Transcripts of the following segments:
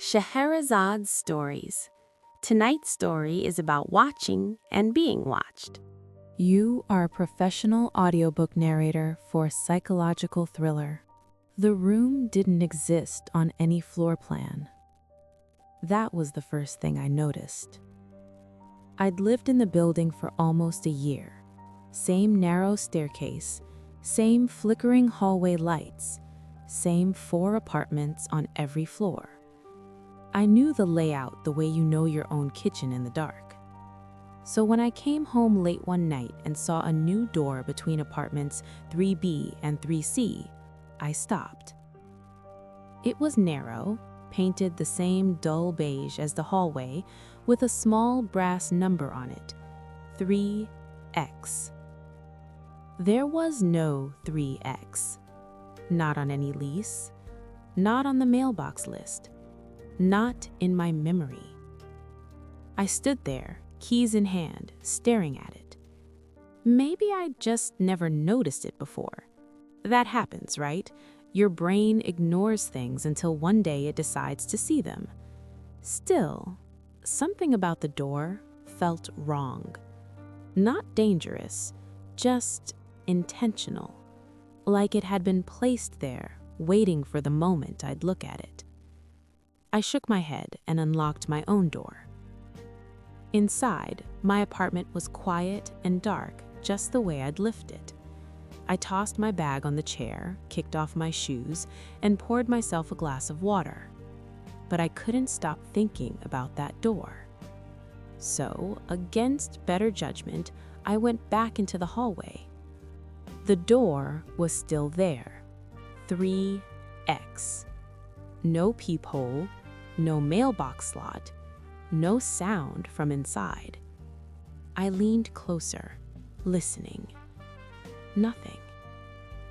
Scheherazade Stories. Tonight's story is about watching and being watched. You are a professional audiobook narrator for a psychological thriller. The room didn't exist on any floor plan. That was the first thing I noticed. I'd lived in the building for almost a year. Same narrow staircase, same flickering hallway lights, same 4 apartments on every floor. I knew the layout the way you know your own kitchen in the dark. So when I came home late one night and saw a new door between apartments 3B and 3C, I stopped. It was narrow, painted the same dull beige as the hallway, with a small brass number on it, 3X. There was no 3X. Not on any lease, not on the mailbox list, not in my memory. I stood there, keys in hand, staring at it. Maybe I just never noticed it before. That happens, right? Your brain ignores things until one day it decides to see them. Still, something about the door felt wrong. Not dangerous, just intentional. Like it had been placed there, waiting for the moment I'd look at it. I shook my head and unlocked my own door. Inside, my apartment was quiet and dark, just the way I'd left it. I tossed my bag on the chair, kicked off my shoes, and poured myself a glass of water. But I couldn't stop thinking about that door. So, against better judgment, I went back into the hallway. The door was still there, 3X. No peephole, no mailbox slot, no sound from inside. I leaned closer, listening. Nothing.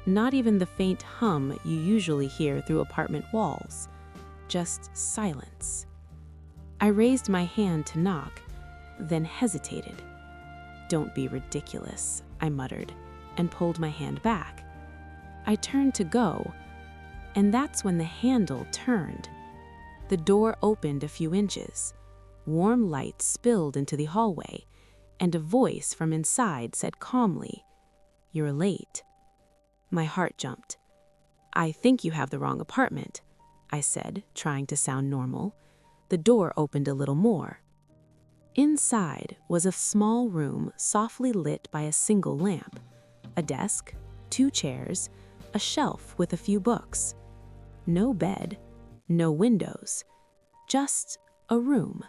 Not even the faint hum you usually hear through apartment walls. Just silence. I raised my hand to knock, then hesitated. "Don't be ridiculous," I muttered, and pulled my hand back. I turned to go, and that's when the handle turned. The door opened a few inches. Warm light spilled into the hallway, and a voice from inside said calmly, "You're late." My heart jumped. "I think you have the wrong apartment," I said, trying to sound normal. The door opened a little more. Inside was a small room softly lit by a single lamp. A desk, 2 chairs, a shelf with a few books. No bed, no windows, just a room.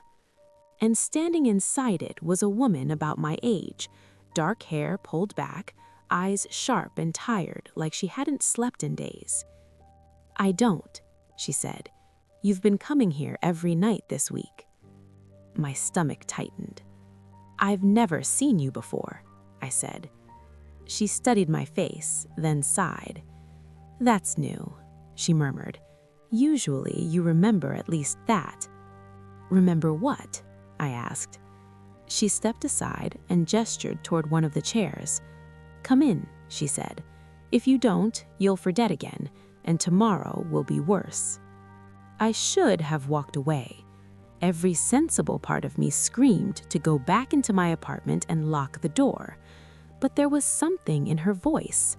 And standing inside it was a woman about my age, dark hair pulled back, eyes sharp and tired like she hadn't slept in days. "I don't," she said. "You've been coming here every night this week." My stomach tightened. "I've never seen you before," I said. She studied my face, then sighed. "That's new," she murmured. "Usually you remember at least that." "Remember what?" I asked. She stepped aside and gestured toward one of the chairs. "Come in," she said. "If you don't, you'll forget again, and tomorrow will be worse." I should have walked away. Every sensible part of me screamed to go back into my apartment and lock the door. But there was something in her voice.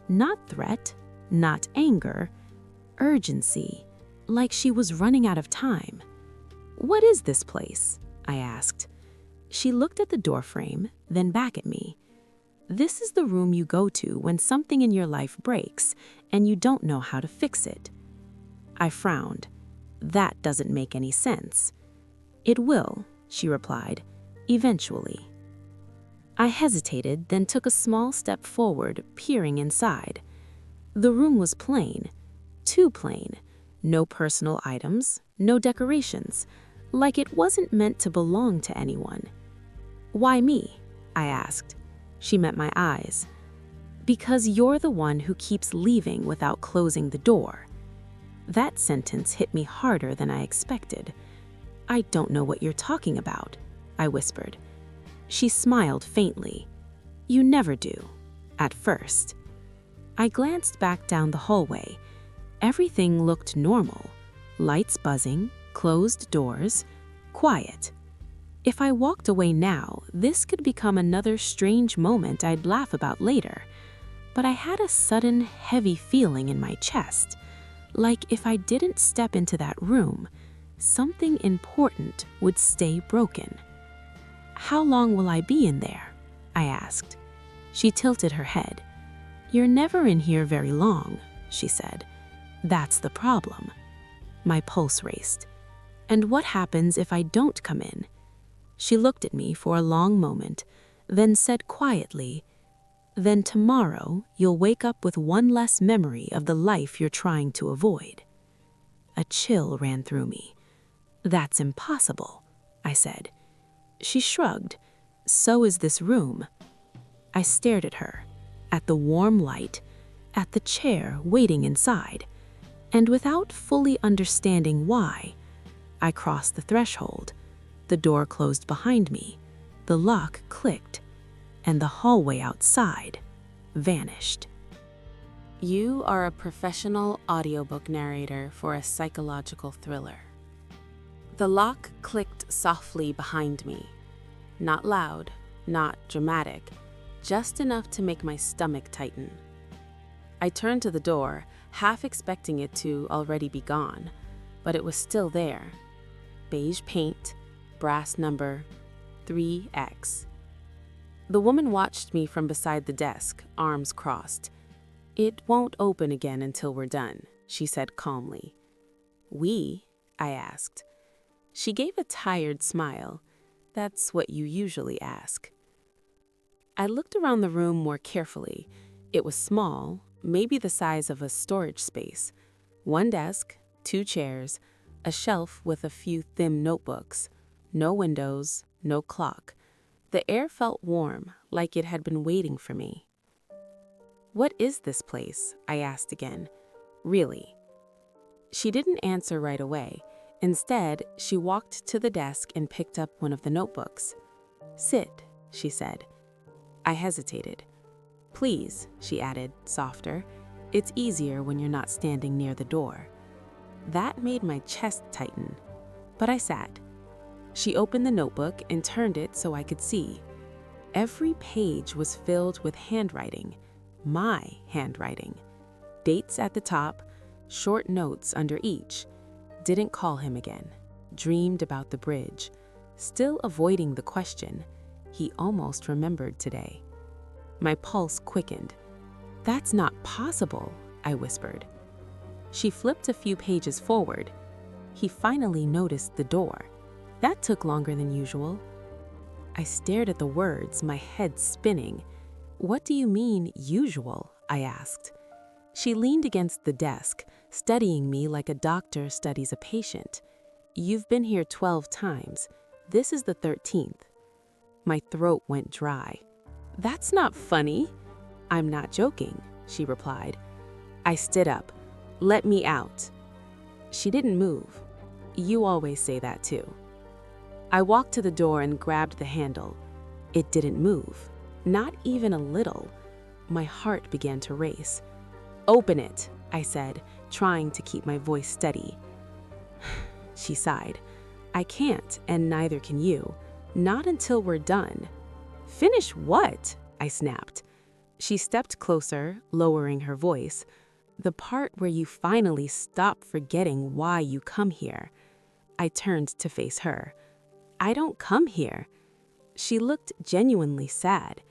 Not threat, not anger, urgency, like she was running out of time. "What is this place?" I asked. She looked at the doorframe, then back at me. "This is the room you go to when something in your life breaks and you don't know how to fix it." I frowned. "That doesn't make any sense." "It will," she replied, "eventually." I hesitated, then took a small step forward, peering inside. The room was plain, too plain. No personal items, no decorations, like it wasn't meant to belong to anyone. "Why me?" I asked. She met my eyes. "Because you're the one who keeps leaving without closing the door." That sentence hit me harder than I expected. "I don't know what you're talking about," I whispered. She smiled faintly. "You never do. At first." I glanced back down the hallway. Everything looked normal. Lights buzzing, Closed doors, quiet. If I walked away now, this could become another strange moment I'd laugh about later. But I had a sudden, heavy feeling in my chest, like if I didn't step into that room, something important would stay broken. "How long will I be in there?" I asked. She tilted her head. "You're never in here very long," she said. "That's the problem." My pulse raced. "And what happens if I don't come in?" She looked at me for a long moment, then said quietly, "Then tomorrow you'll wake up with one less memory of the life you're trying to avoid." A chill ran through me. "That's impossible," I said. She shrugged. "So is this room." I stared at her, at the warm light, at the chair waiting inside, and without fully understanding why, I crossed the threshold. The door closed behind me, the lock clicked, and the hallway outside vanished. You are a professional audiobook narrator for a psychological thriller. The lock clicked softly behind me. Not loud, not dramatic, just enough to make my stomach tighten. I turned to the door, half expecting it to already be gone, but it was still there. Beige paint, brass number 3X. The woman watched me from beside the desk, arms crossed. "It won't open again until we're done," she said calmly. "We?" I asked. She gave a tired smile. "That's what you usually ask." I looked around the room more carefully. It was small, maybe the size of a storage space. One desk, 2 chairs, a shelf with a few thin notebooks. No windows, no clock. The air felt warm, like it had been waiting for me. "What is this place?" I asked again. "Really?" She didn't answer right away. Instead, she walked to the desk and picked up one of the notebooks. "Sit," she said. I hesitated. "Please," she added, softer. "It's easier when you're not standing near the door." That made my chest tighten, but I sat. She opened the notebook and turned it so I could see. Every page was filled with handwriting, my handwriting. Dates at the top, short notes under each. Didn't call him again. Dreamed about the bridge. Still avoiding the question. He almost remembered today. My pulse quickened. "That's not possible," I whispered. She flipped a few pages forward. He finally noticed the door. That took longer than usual. I stared at the words, my head spinning. "What do you mean, usual?" I asked. She leaned against the desk, studying me like a doctor studies a patient. "You've been here 12 times. This is the 13th. My throat went dry. "That's not funny." "I'm not joking," she replied. I stood up. "Let me out." She didn't move. "You always say that too." I walked to the door and grabbed the handle. It didn't move, not even a little. My heart began to race. "Open it," I said, trying to keep my voice steady. She sighed. "I can't, and neither can you. Not until we're done." "Finish what?" I snapped. She stepped closer, lowering her voice. "The part where you finally stop forgetting why you come here." I turned to face her. "I don't come here." She looked genuinely sad.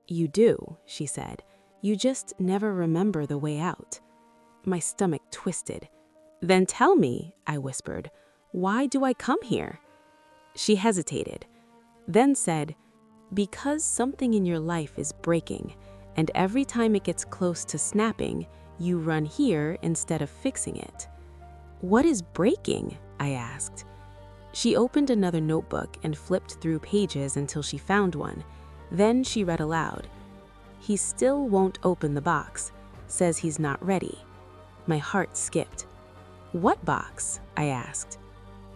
"You do," she said. "You just never remember the way out." My stomach twisted. "Then tell me," I whispered. "Why do I come here?" She hesitated, then said, "Because something in your life is breaking, and every time it gets close to snapping, you run here instead of fixing it." "What is breaking?" I asked. She opened another notebook and flipped through pages until she found one. Then she read aloud. "He still won't open the box. Says he's not ready." My heart skipped. "What box?" I asked.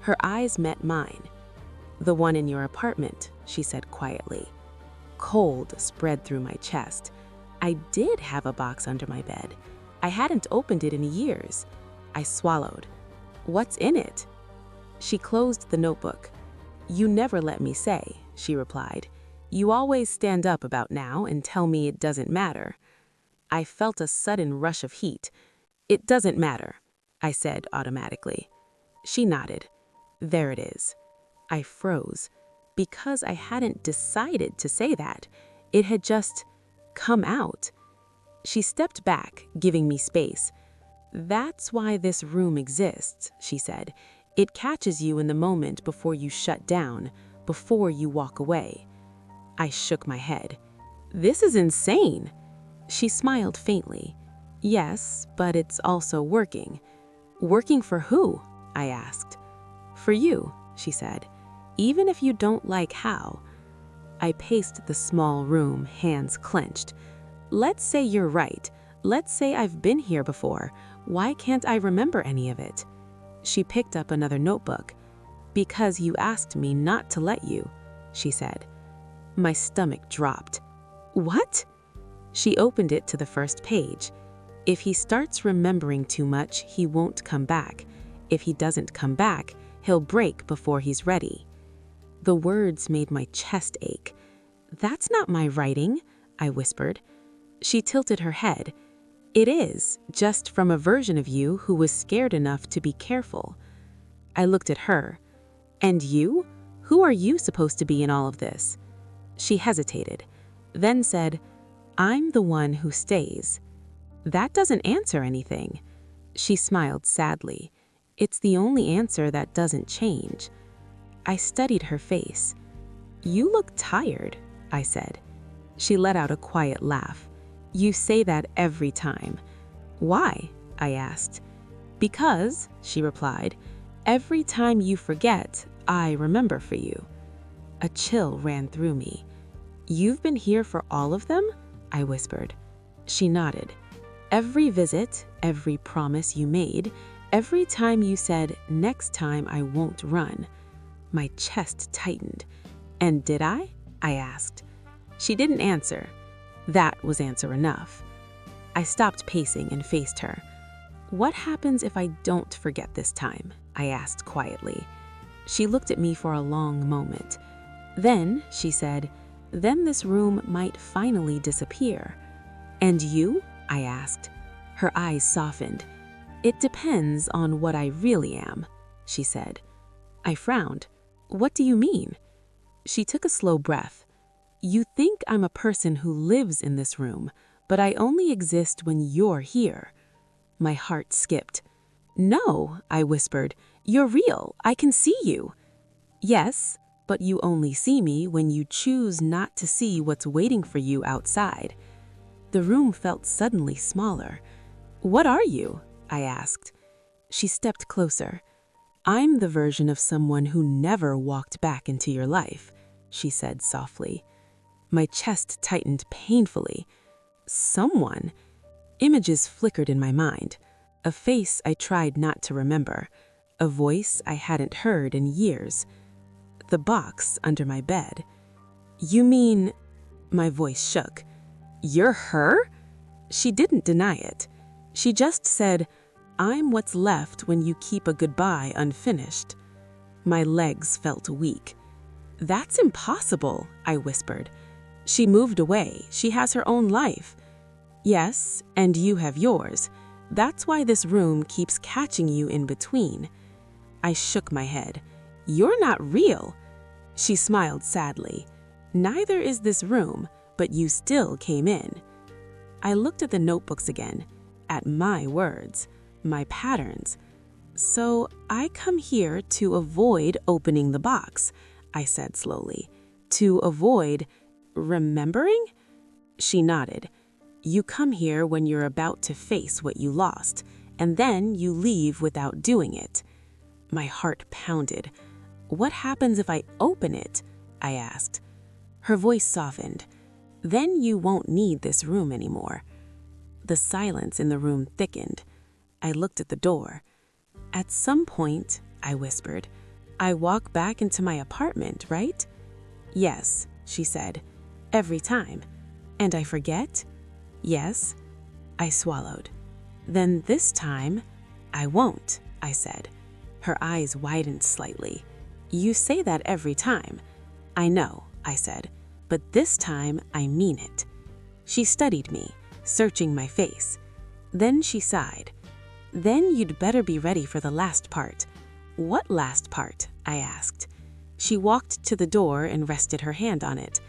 Her eyes met mine. "The one in your apartment," she said quietly. Cold spread through my chest. I did have a box under my bed. I hadn't opened it in years. I swallowed. "What's in it?" She closed the notebook. "You never let me say," she replied. "You always stand up about now and tell me it doesn't matter." I felt a sudden rush of heat. "It doesn't matter," I said automatically. She nodded. "There it is." I froze, because I hadn't decided to say that. It had just come out. She stepped back, giving me space. "That's why this room exists," she said. "It catches you in the moment before you shut down, before you walk away." I shook my head. "This is insane." She smiled faintly. "Yes, but it's also working." "Working for who?" I asked. "For you," she said. "Even if you don't like how." I paced the small room, hands clenched. "Let's say you're right. Let's say I've been here before. Why can't I remember any of it?" She picked up another notebook. "Because you asked me not to let you," she said. My stomach dropped. "What?" She opened it to the first page. "If he starts remembering too much, he won't come back. If he doesn't come back, he'll break before he's ready." The words made my chest ache. "That's not my writing," I whispered. She tilted her head. "It is, just from a version of you who was scared enough to be careful." I looked at her. "And you? Who are you supposed to be in all of this?" She hesitated, then said, "I'm the one who stays." That doesn't answer anything. She smiled sadly. It's the only answer that doesn't change. I studied her face. "You look tired," I said. She let out a quiet laugh. "You say that every time." "Why?" I asked. "Because," she replied, "every time you forget, I remember for you." A chill ran through me. "You've been here for all of them?" I whispered. She nodded. "Every visit, every promise you made, every time you said, 'Next time I won't run.'" My chest tightened. "And did I?" I asked. She didn't answer. That was answer enough. I stopped pacing and faced her. "What happens if I don't forget this time?" I asked quietly. She looked at me for a long moment. Then, she said, "Then this room might finally disappear." "And you?" I asked. Her eyes softened. "It depends on what I really am," she said. I frowned. "What do you mean?" She took a slow breath. "You think I'm a person who lives in this room, but I only exist when you're here." My heart skipped. "No," I whispered. "You're real. I can see you." "Yes, but you only see me when you choose not to see what's waiting for you outside." The room felt suddenly smaller. "What are you?" I asked. She stepped closer. "I'm the version of someone who never walked back into your life," she said softly. My chest tightened painfully. Someone? Images flickered in my mind. A face I tried not to remember. A voice I hadn't heard in years. The box under my bed. "You mean—" My voice shook. "You're her?" She didn't deny it. She just said, "I'm what's left when you keep a goodbye unfinished." My legs felt weak. "That's impossible," I whispered. "She moved away. She has her own life." "Yes, and you have yours. That's why this room keeps catching you in between." I shook my head. "You're not real." She smiled sadly. "Neither is this room, but you still came in." I looked at the notebooks again, at my words, my patterns. "So I come here to avoid opening the box," I said slowly. "To avoid remembering?" She nodded. "You come here when you're about to face what you lost, and then you leave without doing it." My heart pounded. "What happens if I open it?" I asked. Her voice softened. "Then you won't need this room anymore." The silence in the room thickened. I looked at the door. "At some point," I whispered, "I walk back into my apartment, right?" "Yes," she said. "Every time." "And I forget?" "Yes." I swallowed. "Then this time, I won't," I said. Her eyes widened slightly. "You say that every time." "I know," I said, "but this time I mean it." She studied me, searching my face. Then she sighed. "Then you'd better be ready for the last part." "What last part?" I asked. She walked to the door and rested her hand on it.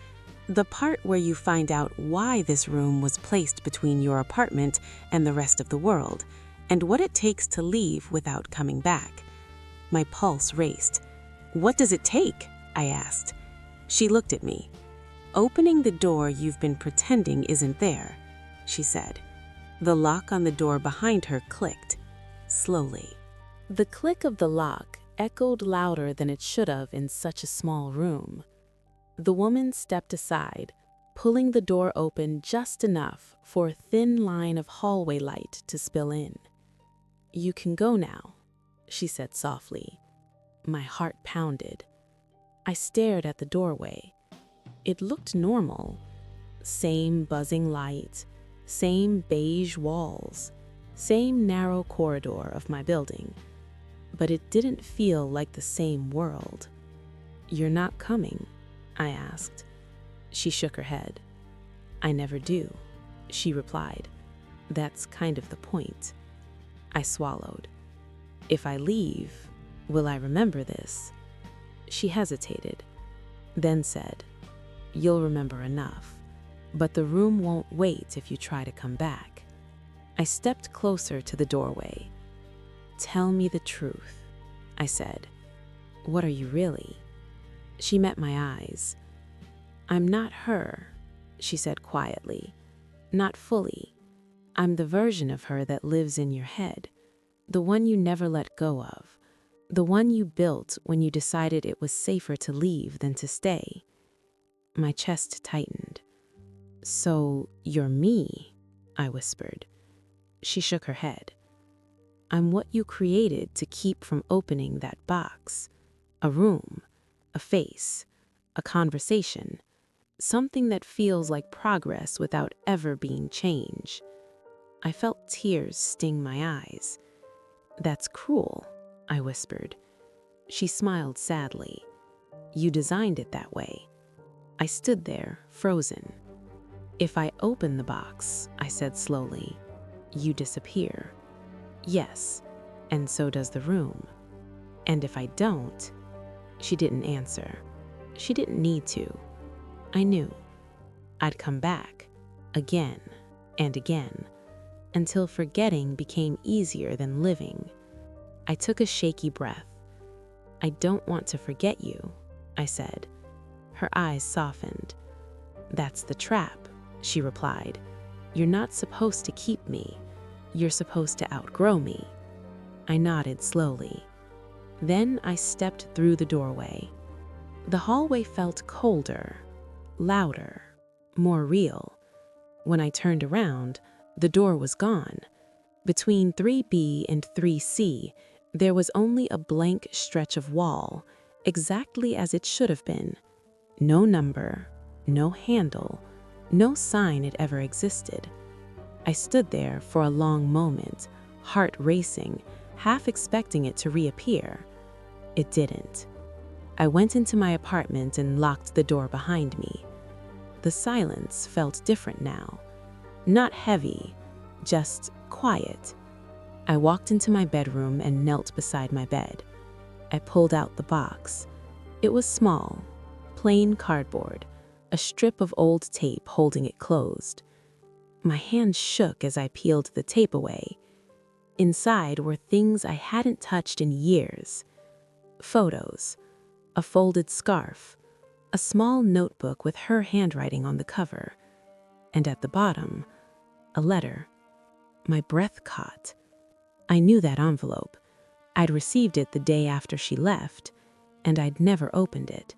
"The part where you find out why this room was placed between your apartment and the rest of the world, and what it takes to leave without coming back." My pulse raced. "What does it take?" I asked. She looked at me. "Opening the door you've been pretending isn't there," she said. The lock on the door behind her clicked, slowly. The click of the lock echoed louder than it should have in such a small room. The woman stepped aside, pulling the door open just enough for a thin line of hallway light to spill in. "You can go now," she said softly. My heart pounded. I stared at the doorway. It looked normal. Same buzzing light, same beige walls, same narrow corridor of my building. But it didn't feel like the same world. "You're not coming?" I asked. She shook her head. "I never do," she replied. "That's kind of the point." I swallowed. "If I leave, will I remember this?" She hesitated, then said, "You'll remember enough, but the room won't wait if you try to come back." I stepped closer to the doorway. "Tell me the truth," I said. "What are you really?" She met my eyes. "I'm not her," she said quietly. "Not fully. I'm the version of her that lives in your head, the one you never let go of, the one you built when you decided it was safer to leave than to stay." My chest tightened. "So you're me," I whispered. She shook her head. "I'm what you created to keep from opening that box. A room, a face, a conversation, something that feels like progress without ever being change." I felt tears sting my eyes. "That's cruel," I whispered. She smiled sadly. "You designed it that way." I stood there, frozen. "If I open the box," I said slowly, "you disappear." "Yes, and so does the room." "And if I don't?" She didn't answer. She didn't need to. I knew. I'd come back, again and again, until forgetting became easier than living. I took a shaky breath. "I don't want to forget you," I said. Her eyes softened. "That's the trap," she replied. "You're not supposed to keep me. You're supposed to outgrow me." I nodded slowly. Then I stepped through the doorway. The hallway felt colder, louder, more real. When I turned around, the door was gone. Between 3B and 3C, there was only a blank stretch of wall, exactly as it should have been. No number, no handle, no sign it ever existed. I stood there for a long moment, heart racing, half expecting it to reappear. It didn't. I went into my apartment and locked the door behind me. The silence felt different now. Not heavy, just quiet. I walked into my bedroom and knelt beside my bed. I pulled out the box. It was small, plain cardboard, a strip of old tape holding it closed. My hand shook as I peeled the tape away. Inside were things I hadn't touched in years. Photos, a folded scarf, a small notebook with her handwriting on the cover, and at the bottom, a letter. My breath caught. I knew that envelope. I'd received it the day after she left, and I'd never opened it.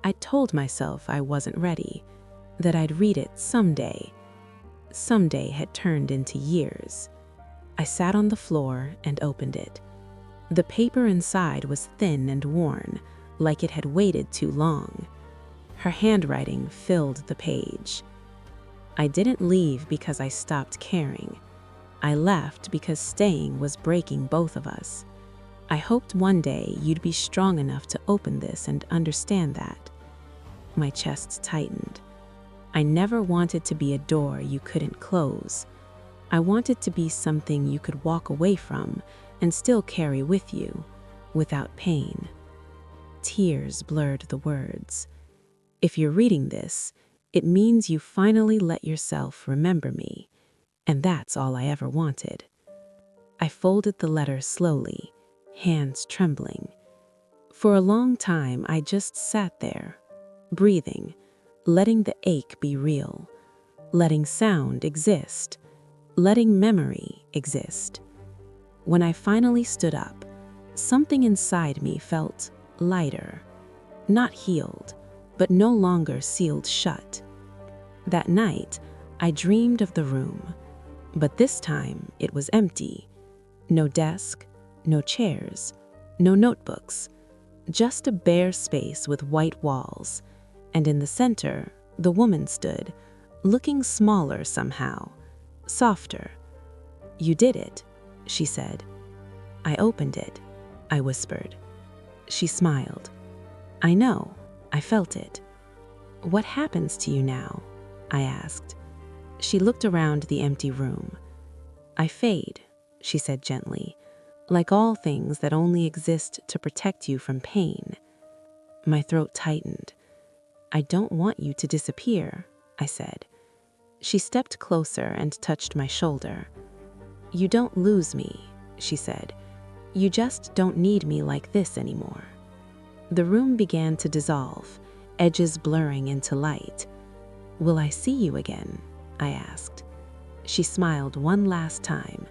I'd told myself I wasn't ready, that I'd read it someday. Someday had turned into years. I sat on the floor and opened it. The paper inside was thin and worn, like it had waited too long. Her handwriting filled the page. I didn't leave because I stopped caring. I left because staying was breaking both of us. I hoped one day you'd be strong enough to open this and understand that. My chest tightened. I never wanted to be a door you couldn't close. I wanted to be something you could walk away from and still carry with you, without pain. Tears blurred the words. If you're reading this, it means you finally let yourself remember me, and that's all I ever wanted. I folded the letter slowly, hands trembling. For a long time, I just sat there, breathing, letting the ache be real, letting sound exist, letting memory exist. When I finally stood up, something inside me felt lighter, not healed, but no longer sealed shut. That night, I dreamed of the room, but this time it was empty. No desk, no chairs, no notebooks, just a bare space with white walls, and in the center, the woman stood, looking smaller somehow, softer. "You did it," she said. "I opened it," I whispered. She smiled. "I know, I felt it." "What happens to you now?" I asked. She looked around the empty room. "I fade," she said gently, "like all things that only exist to protect you from pain." My throat tightened. "I don't want you to disappear," I said. She stepped closer and touched my shoulder. "You don't lose me," she said. "You just don't need me like this anymore." The room began to dissolve, edges blurring into light. "Will I see you again?" I asked. She smiled one last time.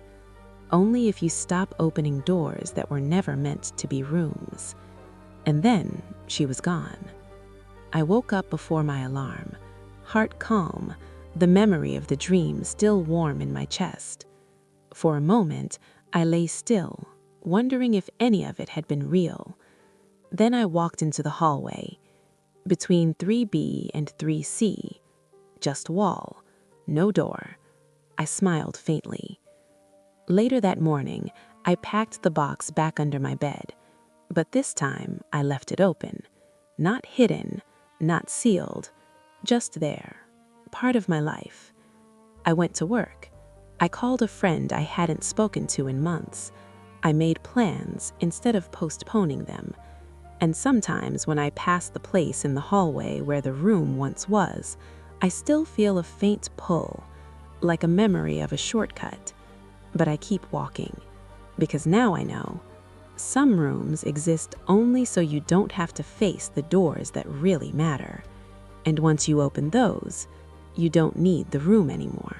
"Only if you stop opening doors that were never meant to be rooms." And then she was gone. I woke up before my alarm, heart calm, the memory of the dream still warm in my chest. For a moment, I lay still, wondering if any of it had been real. Then I walked into the hallway, between 3B and 3C. Just wall, no door. I smiled faintly. Later that morning, I packed the box back under my bed, but this time I left it open. Not hidden, not sealed, just there, part of my life. I went to work. I called a friend I hadn't spoken to in months. I made plans instead of postponing them. And sometimes when I pass the place in the hallway where the room once was, I still feel a faint pull, like a memory of a shortcut. But I keep walking, because now I know some rooms exist only so you don't have to face the doors that really matter. And once you open those, you don't need the room anymore.